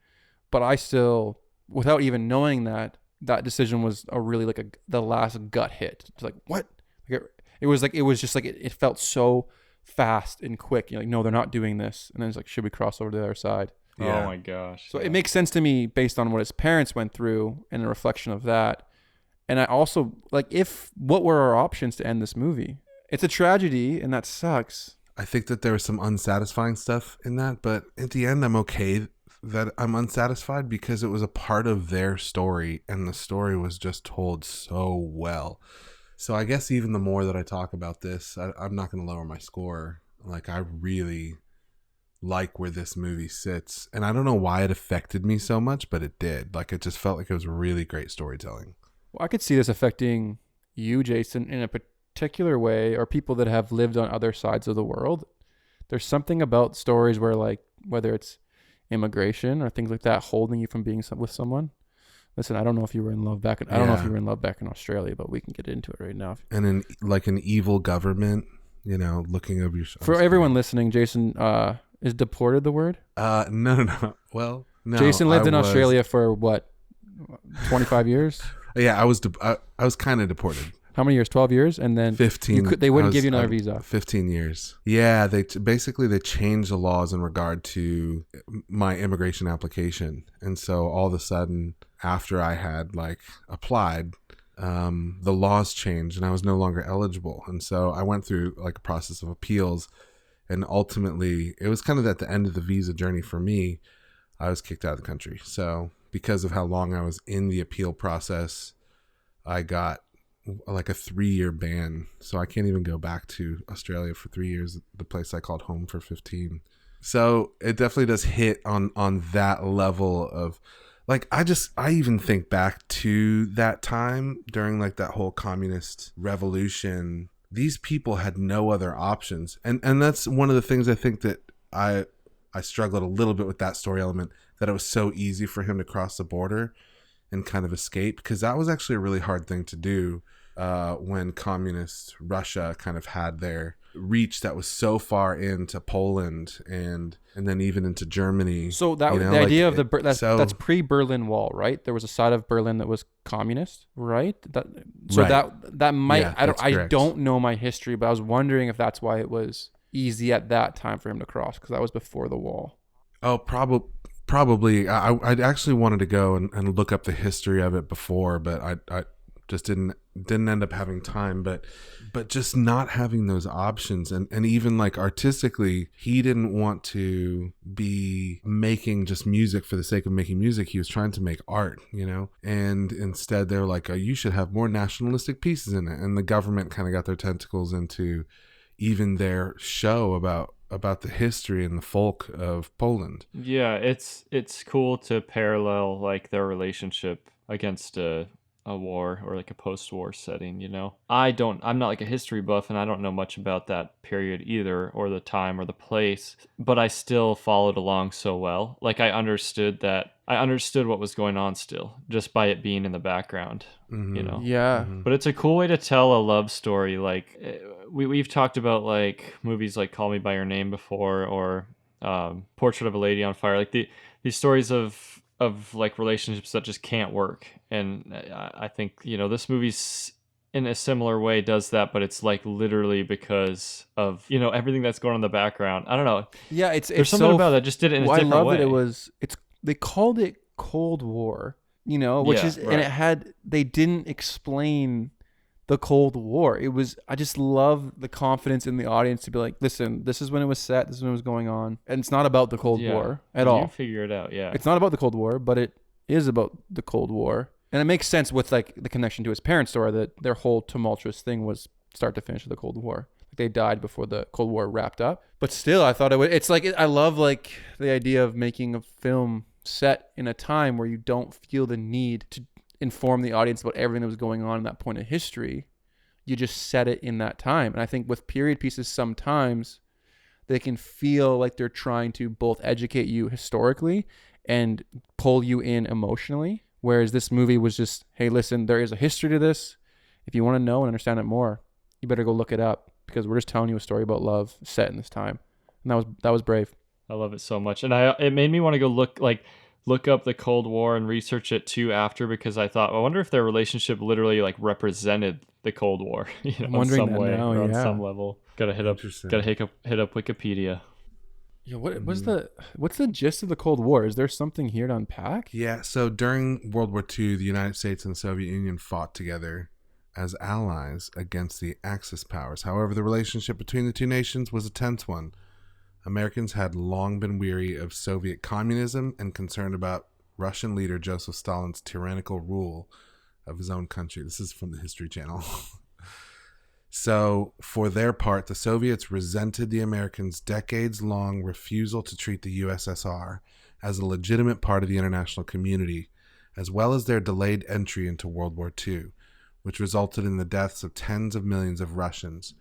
But I still, without even knowing that decision was the last gut hit. It's like, what? It felt so fast and quick. You're like, no, they're not doing this. And then it's like, should we cross over to the other side? Yeah. Oh my gosh. So it makes sense to me based on what his parents went through and a reflection of that. And I also like, what were our options to end this movie? It's a tragedy and that sucks. I think that there was some unsatisfying stuff in that, but at the end I'm okay that I'm unsatisfied because it was a part of their story and the story was just told so well. So I guess even the more that I talk about this, I'm not going to lower my score. Like, I really like where this movie sits. And I don't know why it affected me so much, but it did. Like, it just felt like it was really great storytelling. Well, I could see this affecting you, Jason, in a particular way, or people that have lived on other sides of the world. There's something about stories where, like, whether it's immigration or things like that, holding you from being with someone. Listen, I don't know if you were in love back in Australia, but we can get into it right now. And in like an evil government, you know, looking over your shoulder. For everyone listening, Jason, is deported the word? No. Well, no. Jason lived in Australia for what? 25 years? Yeah, I was kind of deported. How many years? 12 years? And then 15. They wouldn't give you another visa. 15 years. Yeah, they changed the laws in regard to my immigration application. And so all of a sudden, after I had like applied, the laws changed and I was no longer eligible. And so I went through like a process of appeals, and ultimately it was kind of at the end of the visa journey for me. I was kicked out of the country. So because of how long I was in the appeal process, I got like a 3-year ban. So I can't even go back to Australia for 3 years, the place I called home for 15. So it definitely does hit on that level of like, I even think back to that time during like that whole communist revolution. These people had no other options. And that's one of the things I think that I struggled a little bit with that story element, that it was so easy for him to cross the border and kind of escape, because that was actually a really hard thing to do when communist Russia kind of had their reach that was so far into Poland and then even into Germany. So that the idea of that's pre-Berlin Wall, right? There was a side of Berlin that was communist, right? That might I don't know my history, but I was wondering if that's why it was easy at that time for him to cross, because that was before the wall. Oh, probably. I actually wanted to go and look up the history of it before, but I just didn't end up having time. But just not having those options, and even like artistically, he didn't want to be making just music for the sake of making music. He was trying to make art, and instead they were like, oh, you should have more nationalistic pieces in it. And the government kind of got their tentacles into even their show about the history and the folk of Poland. Yeah, it's cool to parallel like their relationship against a war or like a post-war setting, I'm not like a history buff, and I don't know much about that period either, or the time or the place, but I still followed along so well. Like I understood what was going on still, just by it being in the background, Yeah. Mm-hmm. But it's a cool way to tell a love story. Like we've talked about like movies like Call Me by Your Name before, or Portrait of a Lady on Fire, like these stories of like relationships that just can't work. And I think, this movie's in a similar way does that, but it's like literally because of, everything that's going on in the background. I don't know. Yeah, there's something about that just did it in a different way. I love that they called it Cold War, which is, right. And they didn't explain the Cold War. I just love the confidence in the audience to be like, listen, this is when it was set, this is when it was going on, and it's not about the Cold War at all. You figure it out. Yeah, it's not about the Cold War, but it is about the Cold War, and it makes sense with like the connection to his parents' story, that their whole tumultuous thing was start to finish of the Cold War. Like they died before the Cold War wrapped up, but still, I thought it's like I love like the idea of making a film set in a time where you don't feel the need to inform the audience about everything that was going on in that point of history. You just set it in that time. And I think with period pieces, sometimes they can feel like they're trying to both educate you historically and pull you in emotionally. Whereas this movie was just, hey, listen, there is a history to this. If you want to know and understand it more, you better go look it up, because we're just telling you a story about love set in this time. And that was brave. I love it so much. And it made me want to go look up the Cold War and research it too after, because I thought, I wonder if their relationship literally like represented the Cold War, I'm wondering in some way, now, or on some level. Gotta hit up Wikipedia. Yeah, what's the gist of the Cold War? Is there something here to unpack? Yeah, so during World War II, the United States and the Soviet Union fought together as allies against the Axis powers. However, the relationship between the two nations was a tense one. Americans had long been weary of Soviet communism and concerned about Russian leader Joseph Stalin's tyrannical rule of his own country. This is from the History Channel. So, for their part, the Soviets resented the Americans' decades-long refusal to treat the USSR as a legitimate part of the international community, as well as their delayed entry into World War II, which resulted in the deaths of tens of millions of Russians.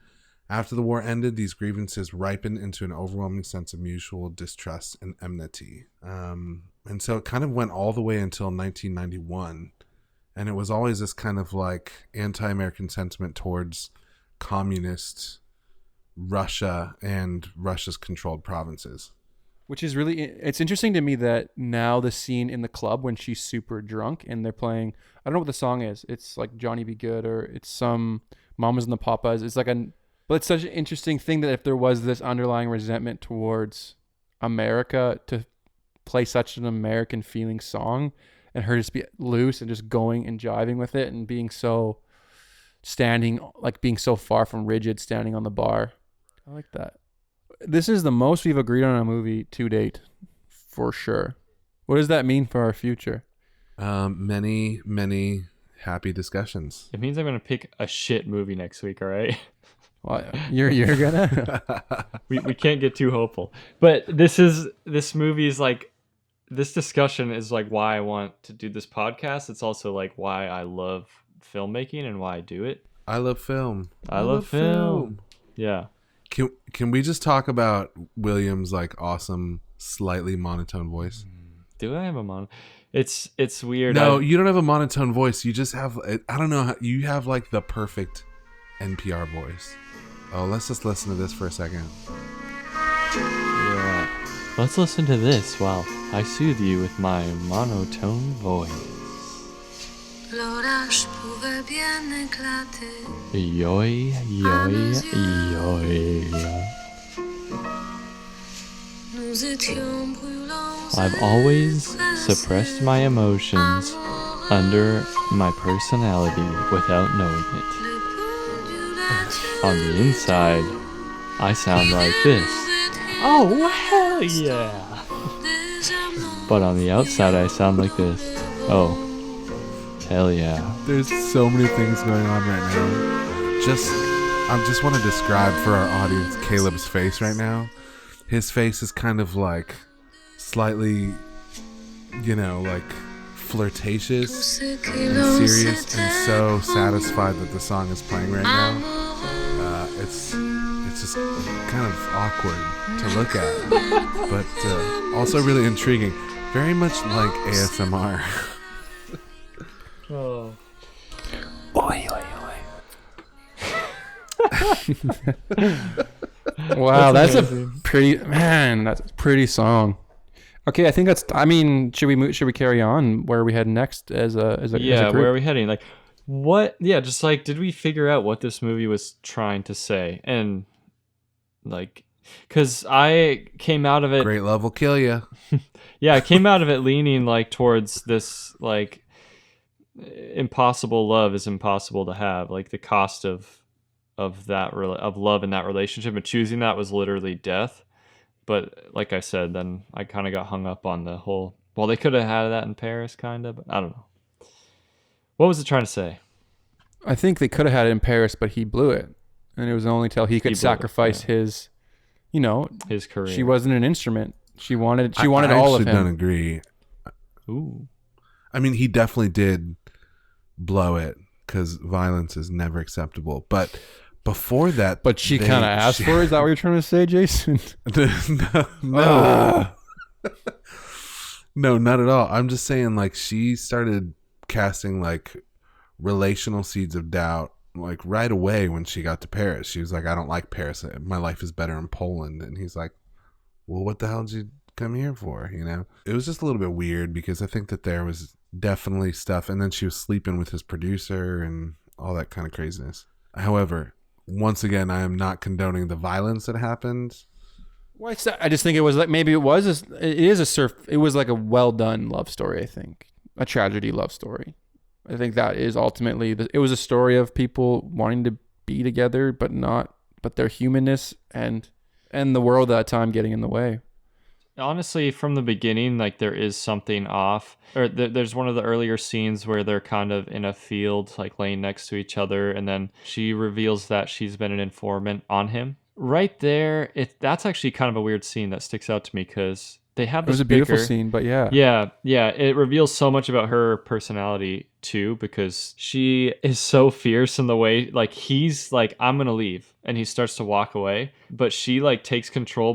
After the war ended, these grievances ripened into an overwhelming sense of mutual distrust and enmity. And so it kind of went all the way until 1991. And it was always this kind of like anti-American sentiment towards communist Russia and Russia's controlled provinces. Which is it's interesting to me that now the scene in the club when she's super drunk and they're playing, I don't know what the song is. It's like Johnny Be Good, or it's some Mamas and the Papas. It's like but it's such an interesting thing that if there was this underlying resentment towards America to play such an American feeling song, and her just be loose and just going and jiving with it and being so far from rigid, standing on the bar. I like that. This is the most we've agreed on a movie to date, for sure. What does that mean for our future? Many, many happy discussions. It means I'm going to pick a shit movie next week, all right? Well, you're gonna. we can't get too hopeful, but this movie is like, this discussion is like why I want to do this podcast. It's also like why I love filmmaking and why I do it. I love film. I love film. Yeah. Can we just talk about William's like awesome, slightly monotone voice? Do I have a mono? It's weird. No, you don't have a monotone voice. You just have, I don't know, you have like the perfect NPR voice. Oh, let's just listen to this for a second. Yeah. Let's listen to this while I soothe you with my monotone voice. L'orage pouvait bien éclater. Yoy, yoy, yoy. Nous étions brûlants. I've always suppressed my emotions under my personality without knowing it. On the inside, I sound like this. Oh, hell yeah! But on the outside, I sound like this. Oh, hell yeah. There's so many things going on right now. I just want to describe for our audience Caleb's face right now. His face is kind of like slightly, like flirtatious and serious and so satisfied that the song is playing right now. It's just kind of awkward to look at, but also really intriguing. Very much like ASMR. Oh. Oi, oi, oi. Wow, that's a pretty song. Okay, I think should we carry on? Where are we heading next as a group? Where are we heading? Like, what? Yeah, just like, did we figure out what this movie was trying to say? And like, because I came out of it. Great love will kill you. Yeah, I came out of it leaning like towards this like impossible love is impossible to have. Like the cost of love in that relationship and choosing that was literally death. But like I said, then I kind of got hung up on the whole. Well, they could have had that in Paris, kind of. But I don't know. What was it trying to say? I think they could have had it in Paris, but he blew it, and it was only till he could sacrifice his career. She wasn't an instrument. She wanted I all of him. I don't agree. Ooh. I mean, he definitely did blow it because violence is never acceptable. But before that, But she kind of asked for it. Is that what you're trying to say, Jason? No. No, not at all. I'm just saying, like, she started casting like relational seeds of doubt like right away when she got to Paris. She was like, I don't like Paris. My life is better in Poland. And he's like, well, what the hell did you come here for? It was just a little bit weird because I think that there was definitely stuff. And then she was sleeping with his producer and all that kind of craziness. However, once again, I am not condoning the violence that happened. Well, I just think it was like, maybe it was like a well done love story. I think a tragedy love story. I think that is ultimately it was a story of people wanting to be together, but their humanness and the world at that time getting in the way. Honestly, from the beginning, like there is something off. Or there's one of the earlier scenes where they're kind of in a field, like laying next to each other, and then she reveals that she's been an informant on him. Right there, that's actually kind of a weird scene that sticks out to me because they have this. It was a beautiful scene, but yeah. It reveals so much about her personality too, because she is so fierce in the way, like he's like, I'm gonna leave, and he starts to walk away, but she like takes control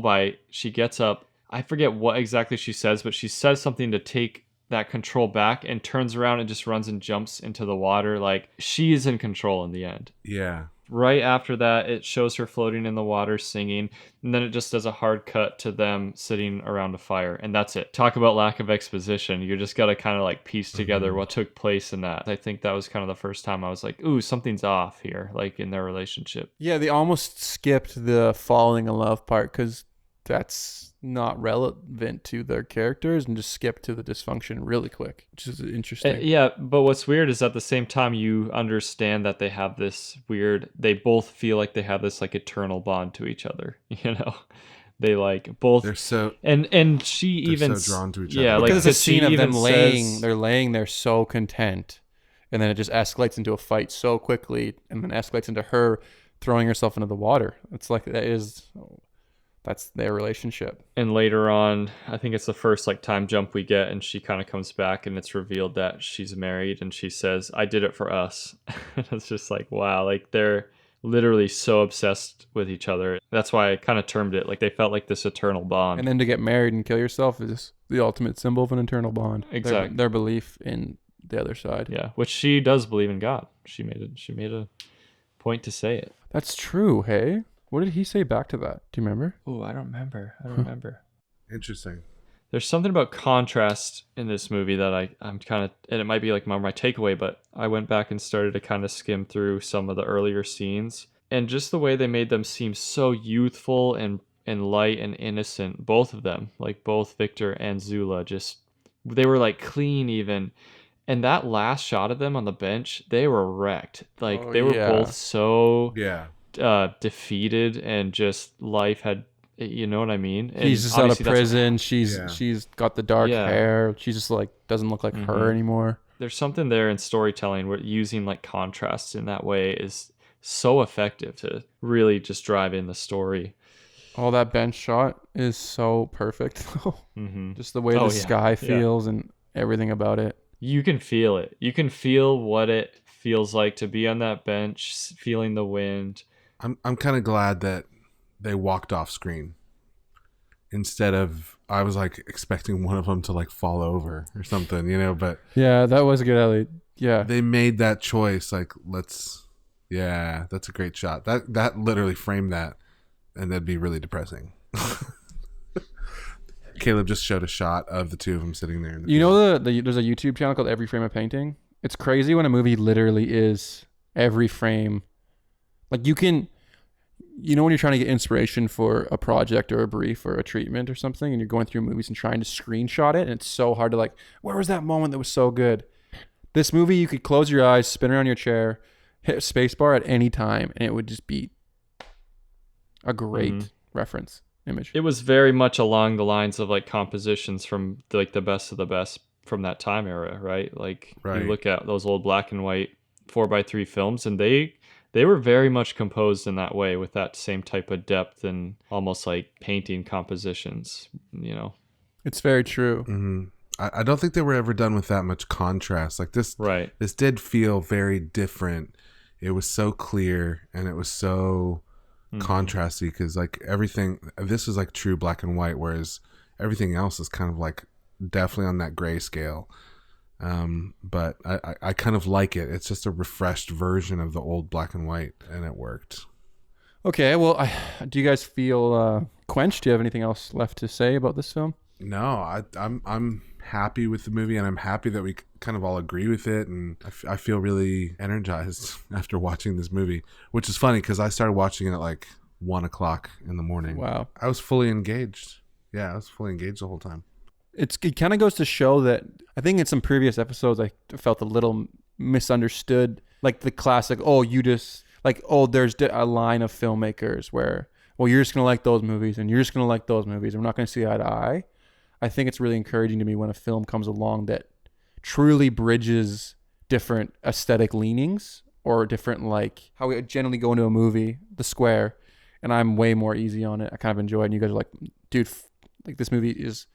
she gets up. I forget what exactly she says, but she says something to take that control back and turns around and just runs and jumps into the water. Like she is in control in the end. Yeah. Right after that, it shows her floating in the water singing, and then it just does a hard cut to them sitting around a fire, and that's it. Talk about lack of exposition. You just got to kind of like piece together what took place in that. I think that was kind of the first time I was like, ooh, something's off here, like in their relationship. Yeah, they almost skipped the falling in love part because that's not relevant to their characters and just skip to the dysfunction really quick, which is interesting. Yeah, but what's weird is at the same time you understand that they have this they both feel like they have this like eternal bond to each other, they like both. They're so and she even so drawn to each other. other. Like because it's a scene of them says, they're laying there so content, and then it just escalates into a fight so quickly, and then escalates into her throwing herself into the water. It's like that's their relationship. And later on, I think it's the first like time jump we get, and she kind of comes back and it's revealed that she's married, and she says, I did it for us. It's just like, wow, like they're literally so obsessed with each other. That's why I kind of termed it like they felt like this eternal bond. And then to get married and kill yourself is the ultimate symbol of an eternal bond. Exactly. Their belief in the other side. Yeah, which she does believe in God. She made a point to say it. That's true, hey? What did he say back to that? Do you remember? Oh, I don't remember. Interesting. There's something about contrast in this movie that I'm kind of, and it might be like my takeaway, but I went back and started to kind of skim through some of the earlier scenes, and just the way they made them seem so youthful and light and innocent, both of them, like both Victor and Zula, just, they were like clean even. And that last shot of them on the bench, they were wrecked. Like they were both so defeated, and just life had, you know what I mean? And he's just out of prison. She's got the dark hair. She just like doesn't look like her anymore. There's something there in storytelling where using like contrasts in that way is so effective to really just drive in the story. Oh, that bench shot is so perfect. Just the way the sky feels and everything about it. You can feel it. You can feel what it feels like to be on that bench, feeling the wind. I'm kind of glad that they walked off screen instead of, I was like expecting one of them to like fall over or something, you know, but yeah, that was good, Ellie. Yeah. They made that choice. Like, that's a great shot. That literally framed that, and that'd be really depressing. Caleb just showed a shot of the two of them sitting there. You know, there's a YouTube channel called Every Frame of Painting. It's crazy when a movie literally is every frame. Like when you're trying to get inspiration for a project or a brief or a treatment or something, and you're going through movies and trying to screenshot it, and it's so hard to like, where was that moment that was so good? This movie, you could close your eyes, spin around your chair, hit spacebar at any time, and it would just be a great reference image. It was very much along the lines of like compositions from like the best of the best from that time era, right? Like you look at those old black and white 4x3 films, and they were very much composed in that way, with that same type of depth and almost like painting compositions, you know. It's very true. Mm-hmm. I don't think they were ever done with that much contrast. Like this, this did feel very different. It was so clear, and it was so contrasty, because like everything, this is like true black and white, whereas everything else is kind of like definitely on that gray scale. But I kind of like it. It's just a refreshed version of the old black and white, and it worked. Okay, well, do you guys feel quenched? Do you have anything else left to say about this film? No, I'm happy with the movie, and I'm happy that we kind of all agree with it, and I feel really energized after watching this movie, which is funny because I started watching it at like 1:00 in the morning. Wow. I was fully engaged. Yeah, I was fully engaged the whole time. It kind of goes to show that I think in some previous episodes I felt a little misunderstood, like the classic, there's a line of filmmakers where, well, you're just going to like those movies and you're just going to like those movies, and we're not going to see eye to eye. I think it's really encouraging to me when a film comes along that truly bridges different aesthetic leanings, or different, like how we generally go into a movie, The Square, and I'm way more easy on it. I kind of enjoy it, and you guys are like, dude, like this movie is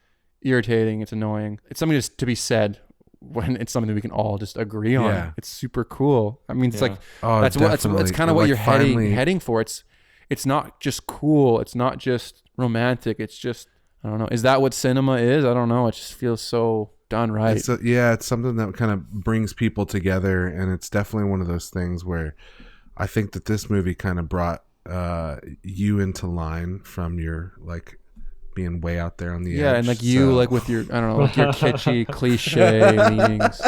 irritating, it's annoying. It's something just to be said when it's something that we can all just agree on. Yeah. It's super cool. I mean, it's like that's kind of what you're heading for. It's not just cool, it's not just romantic, it's just, I don't know. Is that what cinema is? I don't know. It just feels so done right. It's something that kind of brings people together, and it's definitely one of those things where I think that this movie kind of brought you into line from your like being way out there on the edge. Yeah, and like you, like with your, I don't know, like your kitschy cliche leanings.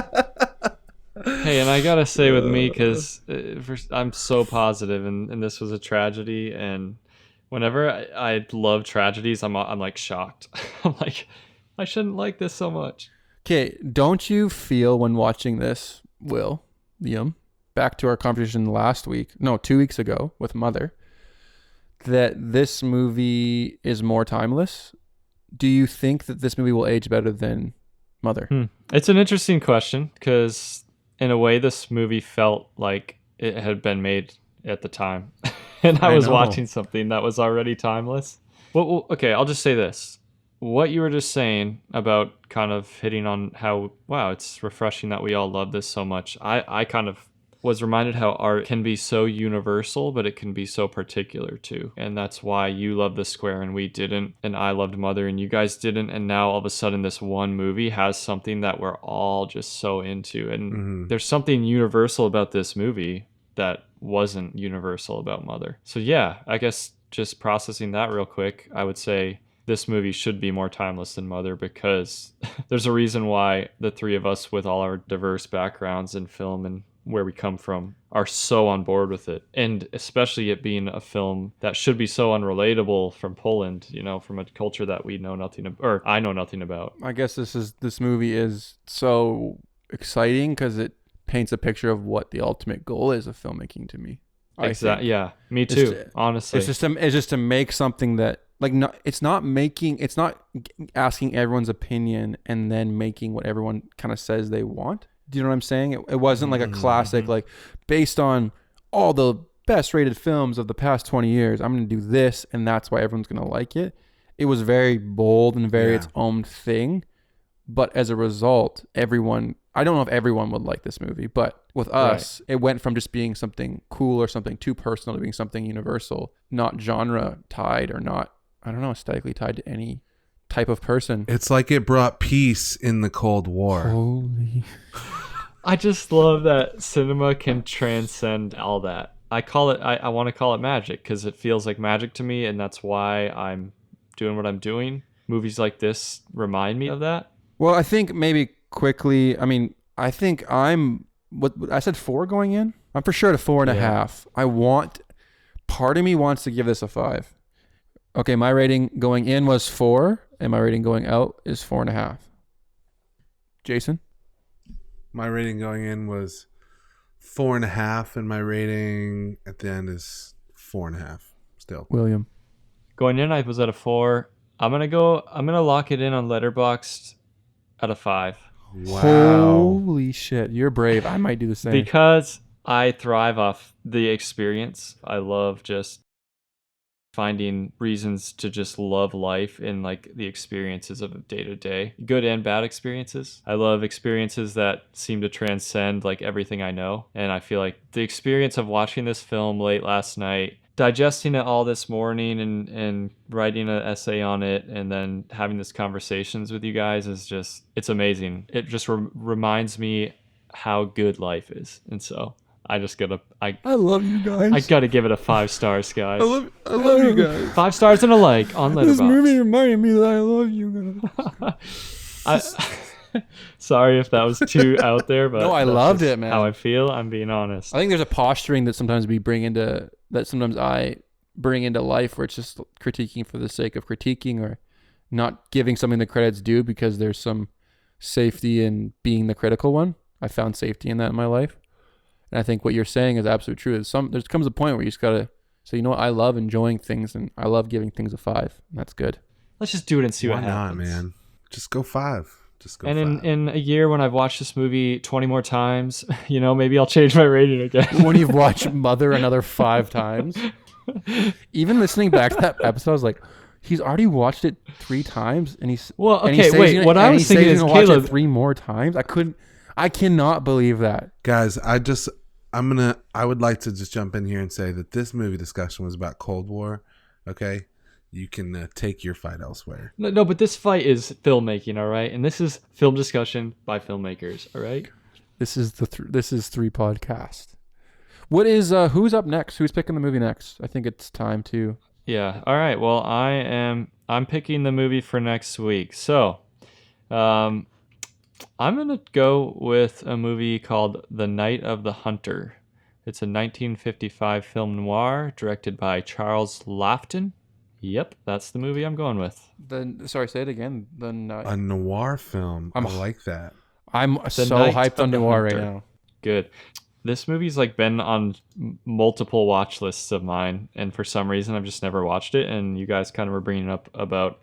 Hey, and I gotta say with me, because I'm so positive, and this was a tragedy, and whenever I love tragedies, I'm like shocked. I'm like, I shouldn't like this so much. Okay, don't you feel when watching this, Liam, back to our conversation 2 weeks ago with Mother, that this movie is more timeless? Do you think that this movie will age better than Mother? It's an interesting question, because in a way this movie felt like it had been made at the time. And I was watching something that was already timeless. Well, okay, I'll just say this. What you were just saying about kind of hitting on how, wow, it's refreshing that we all love this so much. I kind of was reminded how art can be so universal, but it can be so particular too. And that's why you love The Square and we didn't, and I loved Mother and you guys didn't. And now all of a sudden this one movie has something that we're all just so into. And there's something universal about this movie that wasn't universal about Mother. So yeah, I guess just processing that real quick, I would say this movie should be more timeless than Mother, because there's a reason why the three of us with all our diverse backgrounds in film and where we come from are so on board with it. And especially it being a film that should be so unrelatable from Poland, you know, from a culture that we know nothing about, or I know nothing about. I guess this movie is so exciting because it paints a picture of what the ultimate goal is of filmmaking to me. Exactly. Yeah, me too. Honestly, it's just to make something that it's not asking everyone's opinion and then making what everyone kind of says they want. Do you know what I'm saying? It wasn't like a classic, like based on all the best rated films of the past 20 years, I'm going to do this and that's why everyone's going to like it. It was very bold and very its own thing. But as a result, I don't know if everyone would like this movie, but with us, it went from just being something cool or something too personal to being something universal, not genre tied or not, I don't know, aesthetically tied to any type of person. It's like it brought peace in the Cold War. Holy. I just love that cinema can transcend all that. I want to call it magic because it feels like magic to me, and that's why I'm doing what I'm doing. Movies like this remind me of that. Well, I think maybe quickly, I think what I said 4 going in. I'm for sure at a 4.5. Part of me wants to give this a 5. Okay, my rating going in was 4, and my rating going out is 4.5. Jason? My rating going in was 4.5, and my rating at the end is 4.5 still. William? Going in, I was at a 4. I'm gonna lock it in on Letterboxd at a 5. Wow. Holy shit, you're brave. I might do the same. Because I thrive off the experience. I love just finding reasons to just love life in like the experiences of day to day, good and bad experiences. I love experiences that seem to transcend like everything I know. And I feel like the experience of watching this film late last night, digesting it all this morning and writing an essay on it and then having these conversations with you guys is just, it's amazing. It just reminds me how good life is. And so I love you guys. I gotta give it a 5 stars, guys. I love you guys. 5 stars and a like on Letterboxd. This movie reminded me that I love you guys. Sorry if that was too out there, but no, I loved it, man. How I feel, I'm being honest. I think there's a posturing that sometimes I bring into life where it's just critiquing for the sake of critiquing or not giving something the credit's due because there's some safety in being the critical one. I found safety in that in my life. And I think what you're saying is absolutely true. There comes a point where you just gotta say, you know what, I love enjoying things and I love giving things a 5. And that's good. Let's just do it and see what Why happens. not, man? Just go 5. And in a year when I've watched this movie 20 more times, you know, maybe I'll change my rating again. When you've watched Mother another 5 times. Even listening back to that episode, I was like, he's already watched it 3 times and he's well, okay, wait. What I was thinking is watch Caleb it 3 more times. I cannot believe that. Guys, I would like to just jump in here and say that this movie discussion was about Cold War. Okay, you can take your fight elsewhere. No, but this fight is filmmaking, all right, and this is film discussion by filmmakers, all right. This is 3 podcast. What is who's up next? Who's picking the movie next? I think it's time to. Yeah. All right. Well, I'm picking the movie for next week. So, I'm gonna go with a movie called The Night of the Hunter. It's a 1955 film noir directed by Charles Laughton. Yep, that's the movie I'm going with. Sorry, say it again. A noir film. I like that. I'm so hyped on noir right now. Good. This movie's like been on multiple watch lists of mine, and for some reason I've just never watched it. And you guys kind of were bringing up about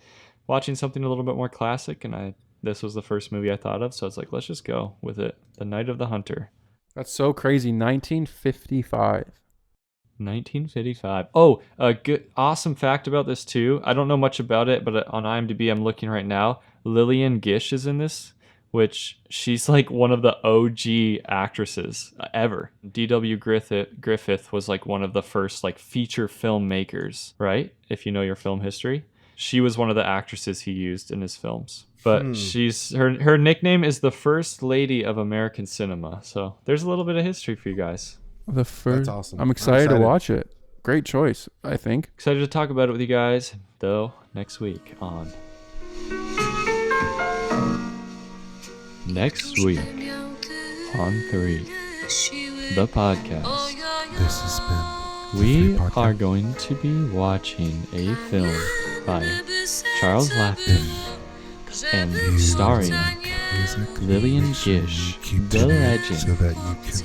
watching something a little bit more classic, and this was the first movie I thought of, so it's like, let's just go with it. The Night of the Hunter. That's so crazy. 1955. 1955. Oh, a good, awesome fact about this too. I don't know much about it, but on IMDb, I'm looking right now. Lillian Gish is in this, which she's like one of the OG actresses ever. D.W. Griffith was like one of the first like feature filmmakers, right? If you know your film history. She was one of the actresses he used in his films. But she's her nickname is the First Lady of American Cinema. So there's a little bit of history for you guys. The first. That's awesome. I'm excited to watch it. Great choice, I think. Excited to talk about it with you guys, though, next week on... Next week on 3, the podcast. This has been We are going to be watching a film by Charles Laughton and starring Lillian Gish, the legend, so that you can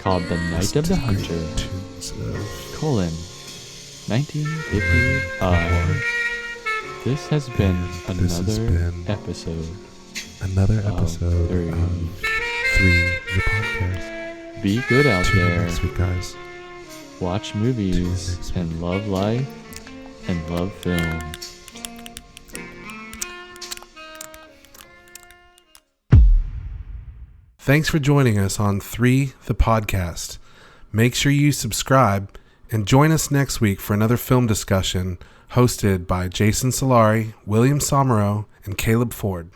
called The Night of the Hunter, 1955. This has been another episode of 3, the podcast. Be good out there. Next week, guys. Watch movies and love life and love film. Thanks for joining us on 3, the podcast. Make sure you subscribe and join us next week for another film discussion hosted by Jason Solari, William Somero, and Caleb Ford.